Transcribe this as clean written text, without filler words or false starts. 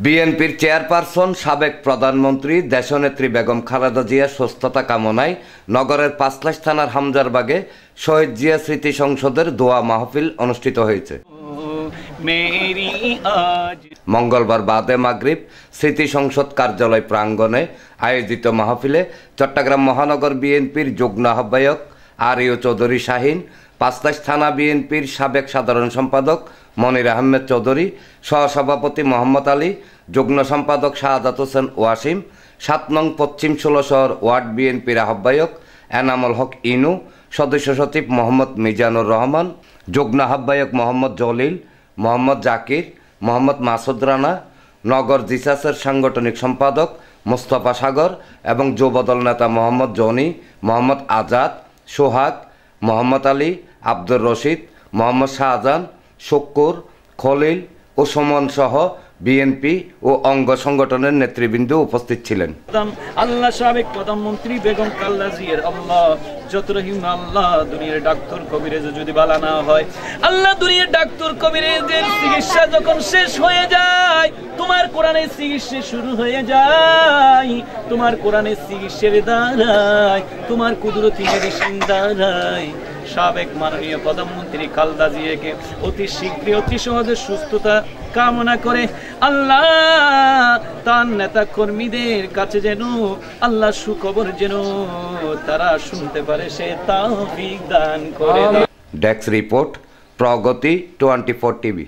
বিএনপির চেয়ারপারসন সাবেক প্রধানমন্ত্রী দেশনেত্রী বেগম খালেদা জিয়ার সুস্থতা কামনায় নগরের পাঁচলাশ থানার হামজারবাগে শহীদ জিয়া স্মৃতি সংসদের দোয়া মাহফিল অনুষ্ঠিত হয়েছে। মঙ্গলবার বাদে মাগরিব স্মৃতি সংসদ কার্যালয় প্রাঙ্গণে আয়োজিত মাহফিলে চট্টগ্রাম মহানগর বিএনপির যুগ্ম আহ্বায়ক আরিও চৌধুরী শাহীন, পাঁচলাশ থানা বিএনপির সাবেক সাধারণ সম্পাদক মনির আহমেদ চৌধুরী, সহসভাপতি মোহাম্মদ আলী, যুগ্ম সম্পাদক শাহাদাত হোসেন ওয়াসিম, ৭ নং পশ্চিম ষোলশহর ওয়ার্ড বিএনপির আহ্বায়ক এনামুল হক ইনু, সদস্য সচিব মোহাম্মদ মিজানুর রহমান, যুগ্ম আহ্বায়ক মোহাম্মদ জলিল, মোহাম্মদ জাকির, মোহাম্মদ মাসুদ রানা, নগর জিসাসের সাংগঠনিক সম্পাদক মোস্তফা সাগর এবং যুবদল নেতা মোহাম্মদ জনি, মোহাম্মদ আজাদ, সোহাগ, মোহাম্মদ আলী, আব্দুর রশিদ, মোহাম্মদ শাহজাহান, শুক্কুর, খলিল ও সুমন সহ বিএনপি ও অঙ্গ সংগঠনের নেতৃবৃন্দ উপস্থিত ছিলেন। আল্লাহ সাবেক প্রধানমন্ত্রী বেগম খালেদা জিয়ার আল্লাহ যত রহিম আল্লাহ দুনিয়ার ডাক্তার কবিরাজ যদি বালা না হয়, আল্লাহ দুনিয়ার ডাক্তার কবিরাজের চিকিৎসা যখন শেষ হয়ে যায়, তোমার কোরআনের চিকিৎসা শুরু হয়ে যায়। তোমার কোরআনের চিকিৎসার দ্বারায়, তোমার কুদরতি মেডিসিন দ্বারায় সাবেক মাননীয় প্রধানমন্ত্রী খালেদা জিয়াকে অতি শীঘ্রই অতি সহজে সুস্থতা কামনা করে আল্লাহ তার নেতা কর্মীদের কাছে যেন আল্লাহ সুখবর যেন তারা শুনতে পারে, সে তৌফিক দান করে। ডেস্ক রিপোর্ট, প্রগতি 24 টিভি।